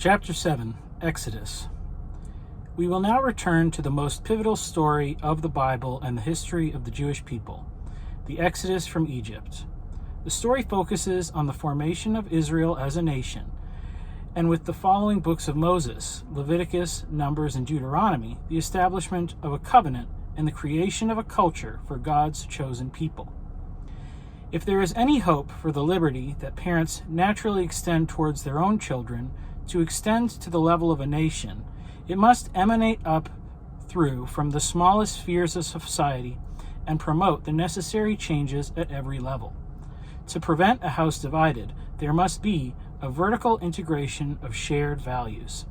Chapter 7, Exodus. We will now return to the most pivotal story of the Bible and the history of the Jewish people, the Exodus from Egypt. The story focuses on the formation of Israel as a nation, and with the following books of Moses, Leviticus, Numbers, and Deuteronomy, the establishment of a covenant and the creation of a culture for God's chosen people. If there is any hope for the liberty that parents naturally extend towards their own children to extend to the level of a nation, it must emanate up through from the smallest spheres of society and promote the necessary changes at every level. To prevent a house divided, there must be a vertical integration of shared values.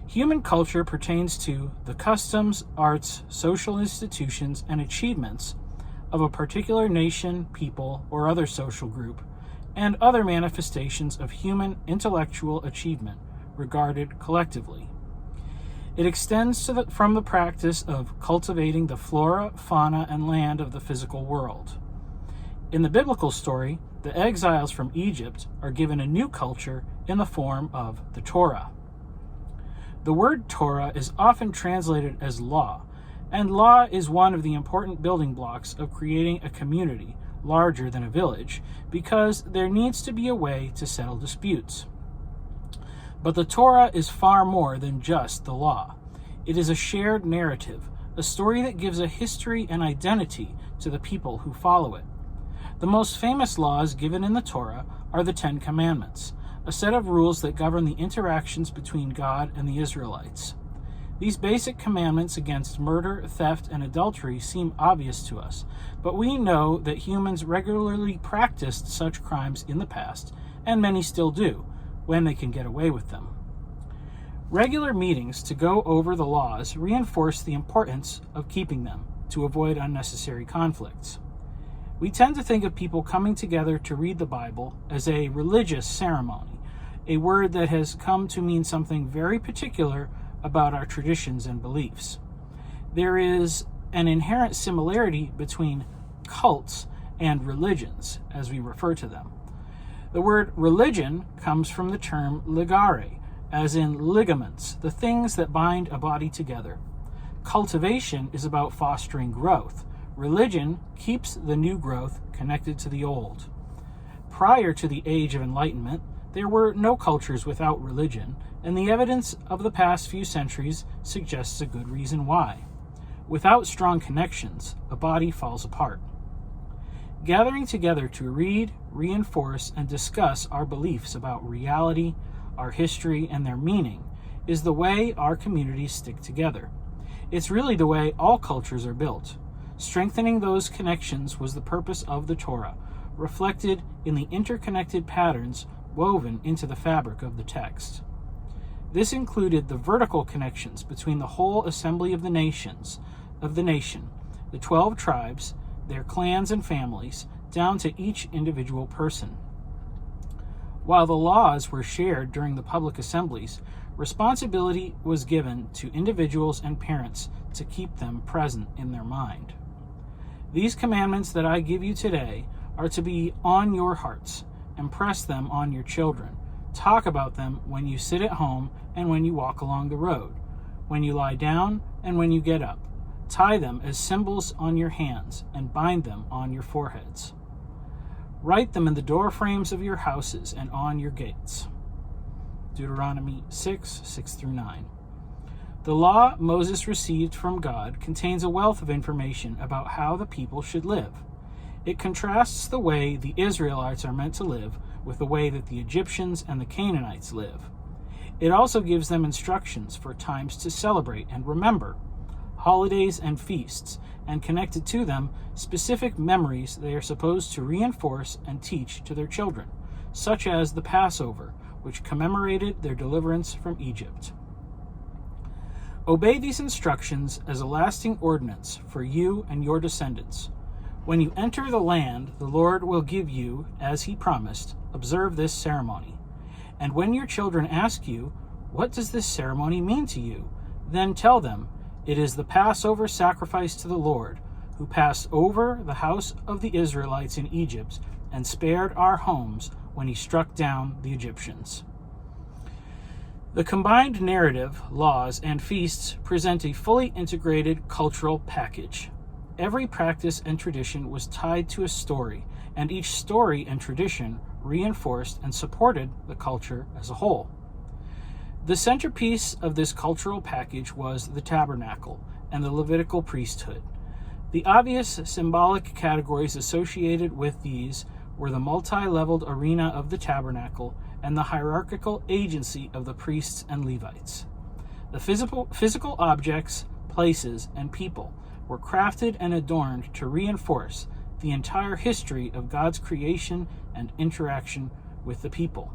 Human culture pertains to the customs, arts, social institutions, and achievements of a particular nation, people, or other social group, and other manifestations of human intellectual achievement regarded collectively. It extends from the practice of cultivating the flora, fauna, and land of the physical world. In the biblical story, the exiles from Egypt are given a new culture in the form of the Torah. The word Torah is often translated as law, and law is one of the important building blocks of creating a community larger than a village, because there needs to be a way to settle disputes. But the Torah is far more than just the law. It is a shared narrative, a story that gives a history and identity to the people who follow it. The most famous laws given in the Torah are the 10 Commandments, a set of rules that govern the interactions between God and the Israelites. These basic commandments against murder, theft, and adultery seem obvious to us, but we know that humans regularly practiced such crimes in the past, and many still do, when they can get away with them. Regular meetings to go over the laws reinforce the importance of keeping them to avoid unnecessary conflicts. We tend to think of people coming together to read the Bible as a religious ceremony, a word that has come to mean something very particular about our traditions and beliefs. There is an inherent similarity between cults and religions, as we refer to them. The word religion comes from the term ligare, as in ligaments, the things that bind a body together. Cultivation is about fostering growth. Religion keeps the new growth connected to the old. Prior to the Age of Enlightenment, there were no cultures without religion, and the evidence of the past few centuries suggests a good reason why. Without strong connections, a body falls apart. Gathering together to read, reinforce, and discuss our beliefs about reality, our history, and their meaning is the way our communities stick together. It's really the way all cultures are built. Strengthening those connections was the purpose of the Torah, reflected in the interconnected patterns woven into the fabric of the text. This included the vertical connections between the whole assembly of the nation, the 12 tribes, their clans and families, down to each individual person. While the laws were shared during the public assemblies, responsibility was given to individuals and parents to keep them present in their mind. These commandments that I give you today are to be on your hearts. Impress them on your children. Talk about them when you sit at home and when you walk along the road, when you lie down and when you get up. Tie them as symbols on your hands and bind them on your foreheads. Write them in the door frames of your houses and on your gates. Deuteronomy 6:6-9. The law Moses received from God contains a wealth of information about how the people should live. It contrasts the way the Israelites are meant to live with the way that the Egyptians and the Canaanites live. It also gives them instructions for times to celebrate and remember, holidays and feasts, and connected to them specific memories they are supposed to reinforce and teach to their children, such as the Passover, which commemorated their deliverance from Egypt. Obey these instructions as a lasting ordinance for you and your descendants. When you enter the land the Lord will give you, as he promised, observe this ceremony. And when your children ask you, "What does this ceremony mean to you?" then tell them, "It is the Passover sacrifice to the Lord, who passed over the house of the Israelites in Egypt and spared our homes when he struck down the Egyptians." The combined narrative, laws, and feasts present a fully integrated cultural package. Every practice and tradition was tied to a story, and each story and tradition reinforced and supported the culture as a whole. The centerpiece of this cultural package was the tabernacle and the Levitical priesthood. The obvious symbolic categories associated with these were the multi-leveled arena of the tabernacle and the hierarchical agency of the priests and Levites. The physical objects, places, and people were crafted and adorned to reinforce the entire history of God's creation and interaction with the people.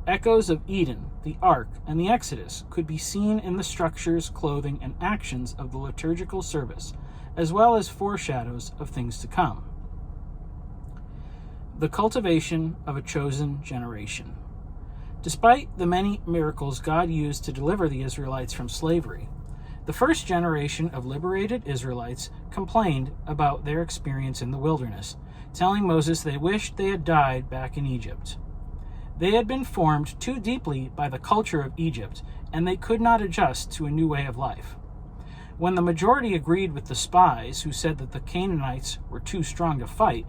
Echoes of Eden, the Ark, and the Exodus could be seen in the structures, clothing, and actions of the liturgical service, as well as foreshadows of things to come. The cultivation of a chosen generation. Despite the many miracles God used to deliver the Israelites from slavery, the first generation of liberated Israelites complained about their experience in the wilderness, telling Moses they wished they had died back in Egypt. They had been formed too deeply by the culture of Egypt, and they could not adjust to a new way of life. When the majority agreed with the spies who said that the Canaanites were too strong to fight,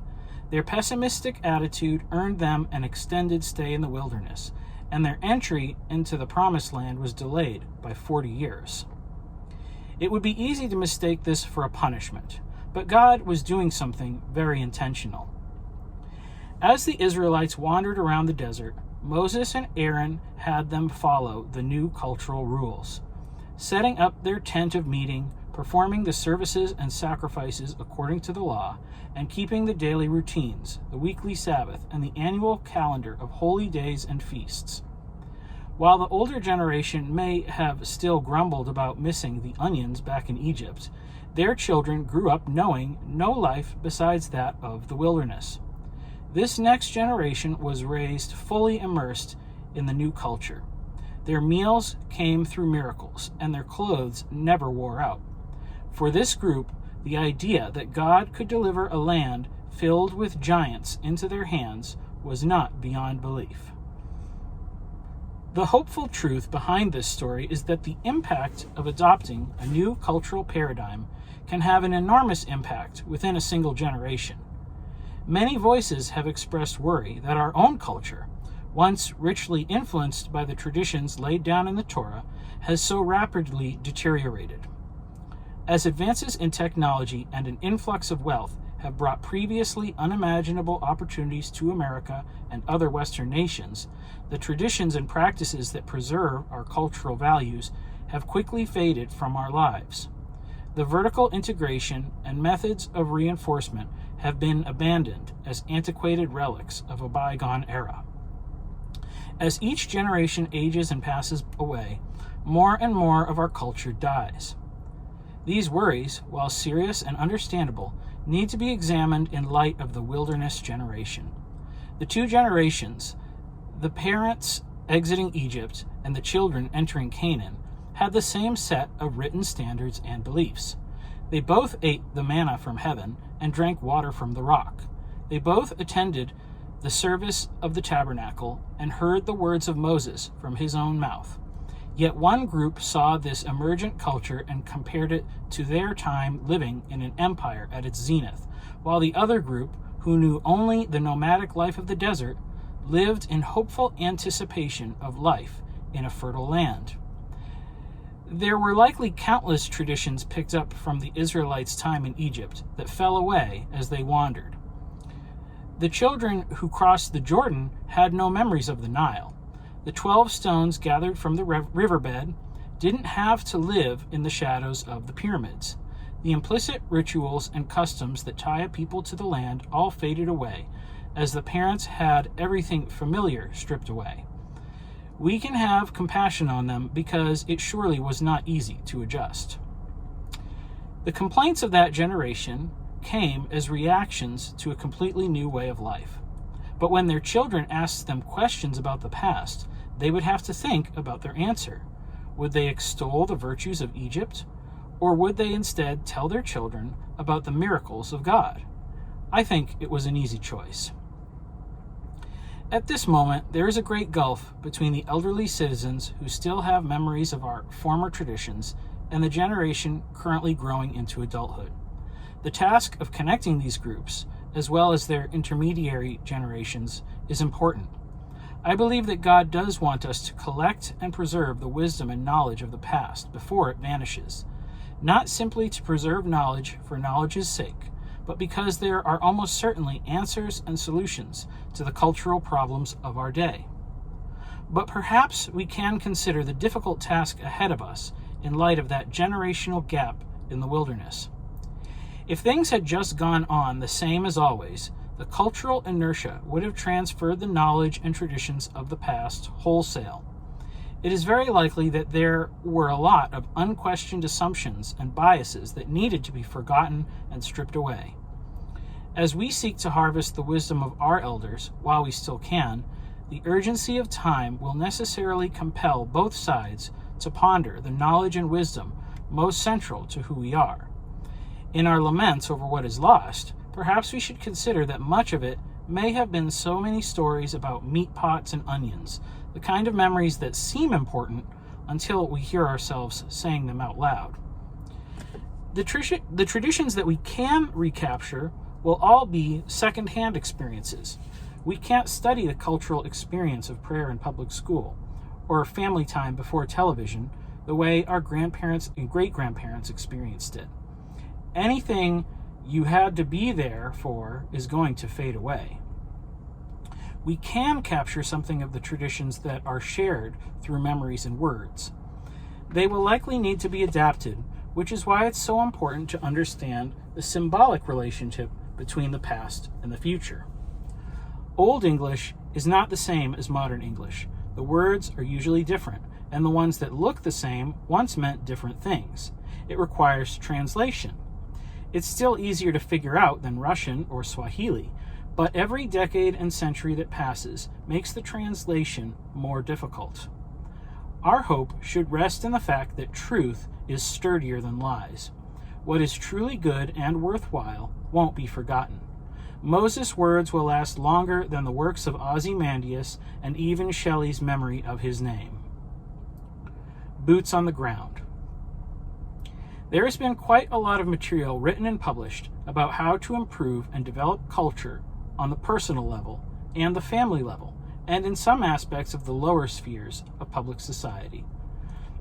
their pessimistic attitude earned them an extended stay in the wilderness, and their entry into the Promised Land was delayed by 40 years. It would be easy to mistake this for a punishment, but God was doing something very intentional. As the Israelites wandered around the desert, Moses and Aaron had them follow the new cultural rules, setting up their tent of meeting, performing the services and sacrifices according to the law, and keeping the daily routines, the weekly Sabbath, and the annual calendar of holy days and feasts. While the older generation may have still grumbled about missing the onions back in Egypt, their children grew up knowing no life besides that of the wilderness. This next generation was raised fully immersed in the new culture. Their meals came through miracles, and their clothes never wore out. For this group, the idea that God could deliver a land filled with giants into their hands was not beyond belief. The hopeful truth behind this story is that the impact of adopting a new cultural paradigm can have an enormous impact within a single generation. Many voices have expressed worry that our own culture, once richly influenced by the traditions laid down in the Torah, has so rapidly deteriorated. As advances in technology and an influx of wealth have brought previously unimaginable opportunities to America and other Western nations, the traditions and practices that preserve our cultural values have quickly faded from our lives. The vertical integration and methods of reinforcement have been abandoned as antiquated relics of a bygone era. As each generation ages and passes away, more and more of our culture dies. These worries, while serious and understandable, need to be examined in light of the wilderness generation. The two generations, the parents exiting Egypt and the children entering Canaan, had the same set of written standards and beliefs. They both ate the manna from heaven and drank water from the rock. They both attended the service of the tabernacle and heard the words of Moses from his own mouth. Yet one group saw this emergent culture and compared it to their time living in an empire at its zenith, while the other group, who knew only the nomadic life of the desert, lived in hopeful anticipation of life in a fertile land. There were likely countless traditions picked up from the Israelites' time in Egypt that fell away as they wandered. The children who crossed the Jordan had no memories of the Nile. The 12 stones gathered from the riverbed didn't have to live in the shadows of the pyramids. The implicit rituals and customs that tie a people to the land all faded away, as the parents had everything familiar stripped away. We can have compassion on them because it surely was not easy to adjust. The complaints of that generation came as reactions to a completely new way of life. But when their children asked them questions about the past, they would have to think about their answer. Would they extol the virtues of Egypt, or would they instead tell their children about the miracles of God? I think it was an easy choice. At this moment, there is a great gulf between the elderly citizens who still have memories of our former traditions and the generation currently growing into adulthood. The task of connecting these groups, as well as their intermediary generations, is important. I believe that God does want us to collect and preserve the wisdom and knowledge of the past before it vanishes, not simply to preserve knowledge for knowledge's sake, but because there are almost certainly answers and solutions to the cultural problems of our day. But perhaps we can consider the difficult task ahead of us in light of that generational gap in the wilderness. If things had just gone on the same as always, the cultural inertia would have transferred the knowledge and traditions of the past wholesale. It is very likely that there were a lot of unquestioned assumptions and biases that needed to be forgotten and stripped away. As we seek to harvest the wisdom of our elders while we still can, the urgency of time will necessarily compel both sides to ponder the knowledge and wisdom most central to who we are. In our laments over what is lost, perhaps we should consider that much of it may have been so many stories about meat pots and onions, the kind of memories that seem important until we hear ourselves saying them out loud. The traditions that we can recapture will all be second-hand experiences. We can't study the cultural experience of prayer in public school or family time before television the way our grandparents and great-grandparents experienced it. Anything you had to be there for is going to fade away. We can capture something of the traditions that are shared through memories and words. They will likely need to be adapted, which is why it's so important to understand the symbolic relationship between the past and the future. Old English is not the same as modern English. The words are usually different, and the ones that look the same once meant different things. It requires translation. It's still easier to figure out than Russian or Swahili, but every decade and century that passes makes the translation more difficult. Our hope should rest in the fact that truth is sturdier than lies. What is truly good and worthwhile won't be forgotten. Moses' words will last longer than the works of Ozymandias and even Shelley's memory of his name. Boots on the ground. There has been quite a lot of material written and published about how to improve and develop culture on the personal level and the family level, and in some aspects of the lower spheres of public society.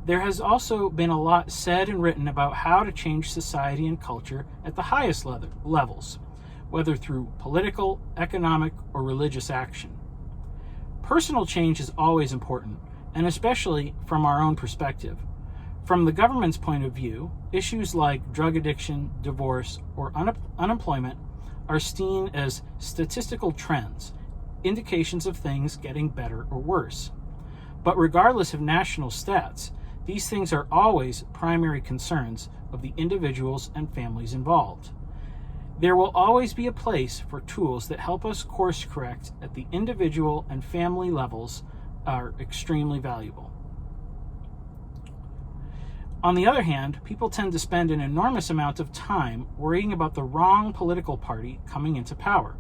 There has also been a lot said and written about how to change society and culture at the highest levels, whether through political, economic, or religious action. Personal change is always important, and especially from our own perspective. From the government's point of view, issues like drug addiction, divorce, or unemployment are seen as statistical trends, indications of things getting better or worse. But regardless of national stats, these things are always primary concerns of the individuals and families involved. There will always be a place for tools that help us course correct at the individual and family levels are extremely valuable. On the other hand, people tend to spend an enormous amount of time worrying about the wrong political party coming into power,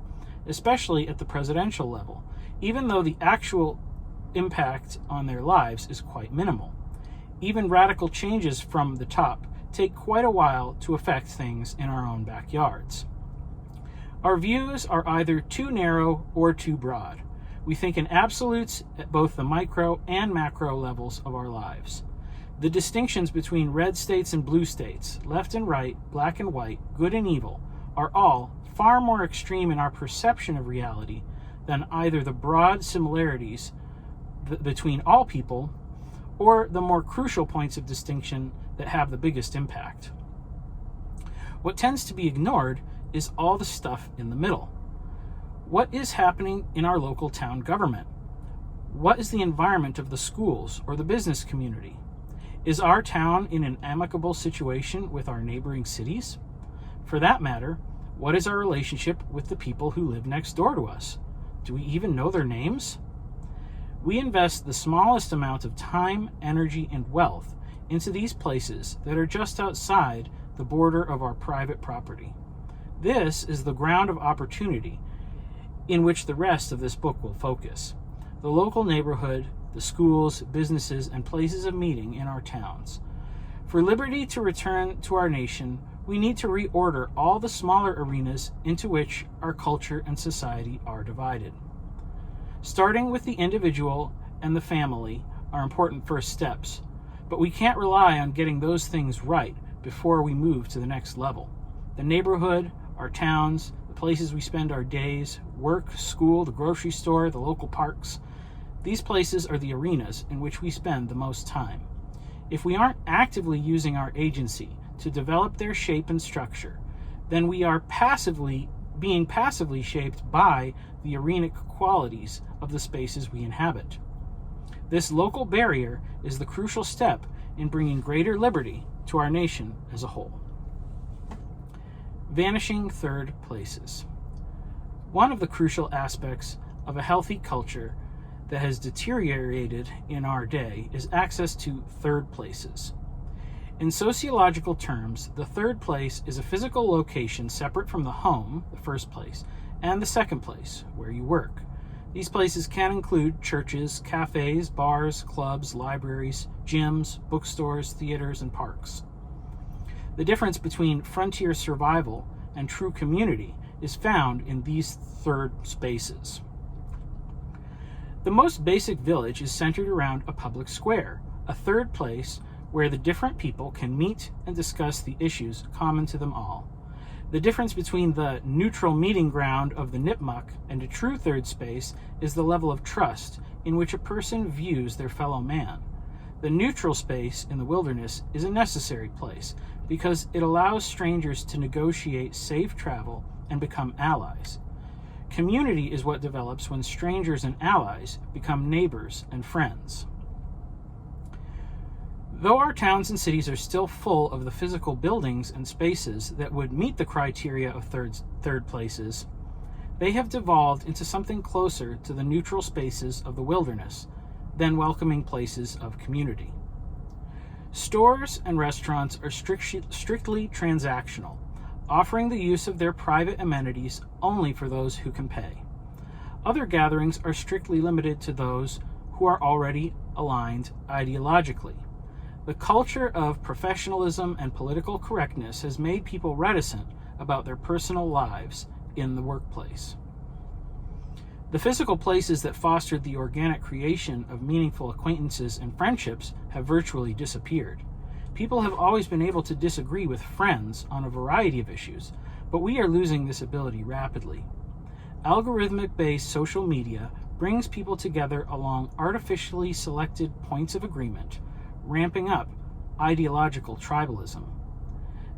especially at the presidential level, even though the actual impact on their lives is quite minimal. Even radical changes from the top take quite a while to affect things in our own backyards. Our views are either too narrow or too broad. We think in absolutes at both the micro and macro levels of our lives. The distinctions between red states and blue states, left and right, black and white, good and evil, are all far more extreme in our perception of reality than either the broad similarities between all people or the more crucial points of distinction that have the biggest impact. What tends to be ignored is all the stuff in the middle. What is happening in our local town government? What is the environment of the schools or the business community? Is our town in an amicable situation with our neighboring cities? For that matter, what is our relationship with the people who live next door to us? Do we even know their names? We invest the smallest amount of time, energy, and wealth into these places that are just outside the border of our private property. This is the ground of opportunity. in which the rest of this book will focus: the local neighborhood, the schools, businesses, and places of meeting in our towns. For liberty to return to our nation, we need to reorder all the smaller arenas into which our culture and society are divided. Starting with the individual and the family are important first steps, but we can't rely on getting those things right before we move to the next level. The neighborhood, our towns, the places we spend our days, work, school, the grocery store, the local parks, these places are the arenas in which we spend the most time. If we aren't actively using our agency to develop their shape and structure, then we are being passively shaped by the arenic qualities of the spaces we inhabit. This local barrier is the crucial step in bringing greater liberty to our nation as a whole. Vanishing third places. One of the crucial aspects of a healthy culture that has deteriorated in our day is access to third places. In sociological terms, the third place is a physical location separate from the home, the first place, and the second place, where you work. These places can include churches, cafes, bars, clubs, libraries, gyms, bookstores, theaters, and parks. The difference between frontier survival and true community is found in these third spaces. The most basic village is centered around a public square, a third place where the different people can meet and discuss the issues common to them all. The difference between the neutral meeting ground of the nipmuc and a true third space is the level of trust in which a person views their fellow man. The neutral space in the wilderness is a necessary place because it allows strangers to negotiate safe travel and become allies. Community is what develops when strangers and allies become neighbors and friends. Though our towns and cities are still full of the physical buildings and spaces that would meet the criteria of third places, they have devolved into something closer to the neutral spaces of the wilderness than welcoming places of community. Stores and restaurants are strictly transactional, offering the use of their private amenities only for those who can pay. Other gatherings are strictly limited to those who are already aligned ideologically. The culture of professionalism and political correctness has made people reticent about their personal lives in the workplace. The physical places that fostered the organic creation of meaningful acquaintances and friendships have virtually disappeared. People have always been able to disagree with friends on a variety of issues, but we are losing this ability rapidly. Algorithmic-based social media brings people together along artificially selected points of agreement, ramping up ideological tribalism.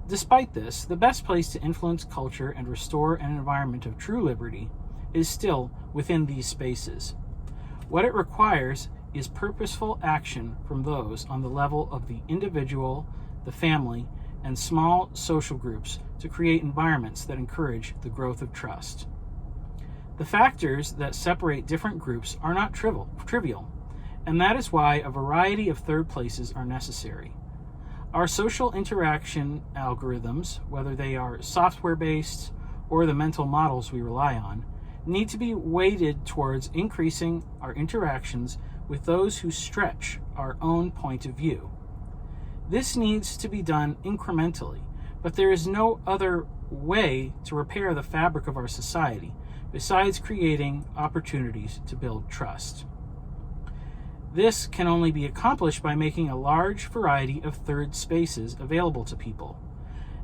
Despite this, the best place to influence culture and restore an environment of true liberty is still within these spaces. What it requires is purposeful action from those on the level of the individual, the family, and small social groups to create environments that encourage the growth of trust. The factors that separate different groups are not trivial, and that is why a variety of third places are necessary. Our social interaction algorithms, whether they are software-based or the mental models we rely on, need to be weighted towards increasing our interactions with those who stretch our own point of view. This needs to be done incrementally, but there is no other way to repair the fabric of our society besides creating opportunities to build trust. This can only be accomplished by making a large variety of third spaces available to people,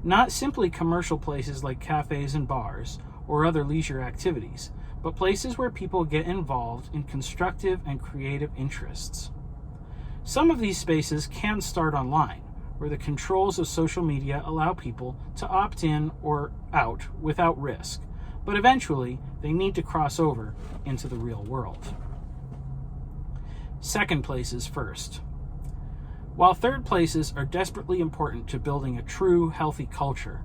not simply commercial places like cafes and bars or other leisure activities, but places where people get involved in constructive and creative interests. Some of these spaces can start online, where the controls of social media allow people to opt in or out without risk, but eventually they need to cross over into the real world. Second places first. While third places are desperately important to building a true, healthy culture,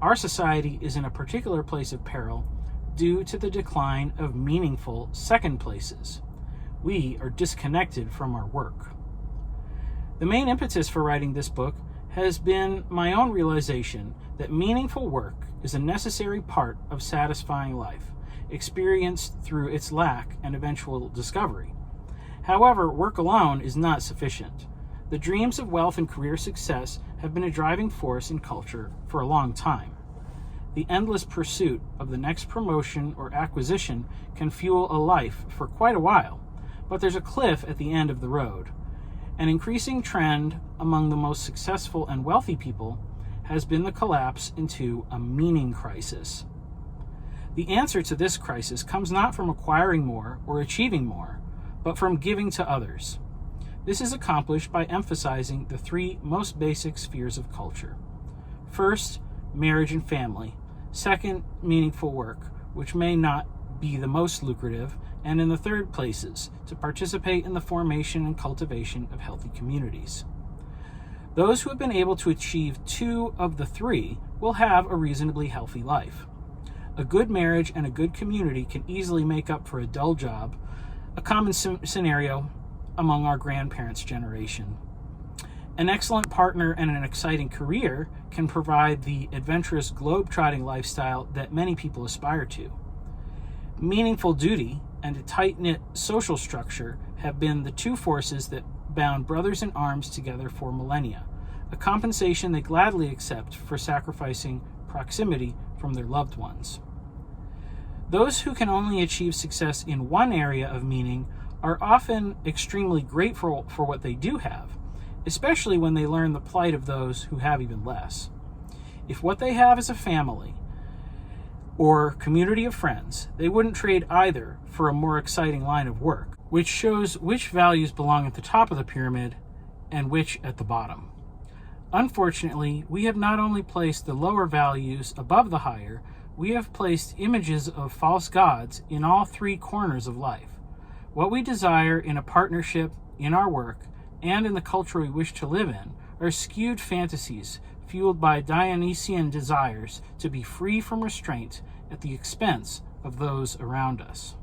our society is in a particular place of peril due to the decline of meaningful second places. We are disconnected from our work. The main impetus for writing this book has been my own realization that meaningful work is a necessary part of satisfying life. experienced through its lack and eventual discovery. However, work alone is not sufficient. The dreams of wealth and career success have been a driving force in culture for a long time. The endless pursuit of the next promotion or acquisition can fuel a life for quite a while, but there's a cliff at the end of the road. An increasing trend among the most successful and wealthy people has been the collapse into a meaning crisis. The answer to this crisis comes not from acquiring more or achieving more, but from giving to others. This is accomplished by emphasizing the three most basic spheres of culture. First, marriage and family. Second, meaningful work, which may not be the most lucrative. And in the third places, to participate in the formation and cultivation of healthy communities. Those who have been able to achieve two of the three will have a reasonably healthy life. A good marriage and a good community can easily make up for a dull job, a common scenario among our grandparents' generation. An excellent partner and an exciting career can provide the adventurous globe-trotting lifestyle that many people aspire to. Meaningful duty and a tight-knit social structure have been the two forces that bound brothers in arms together for millennia, a compensation they gladly accept for sacrificing proximity from their loved ones. Those who can only achieve success in one area of meaning are often extremely grateful for what they do have, especially when they learn the plight of those who have even less. If what they have is a family or community of friends, they wouldn't trade either for a more exciting line of work, which shows which values belong at the top of the pyramid and which at the bottom. Unfortunately, we have not only placed the lower values above the higher, we have placed images of false gods in all three corners of life. What we desire in a partnership, in our work, and in the culture we wish to live in are skewed fantasies fueled by Dionysian desires to be free from restraint at the expense of those around us.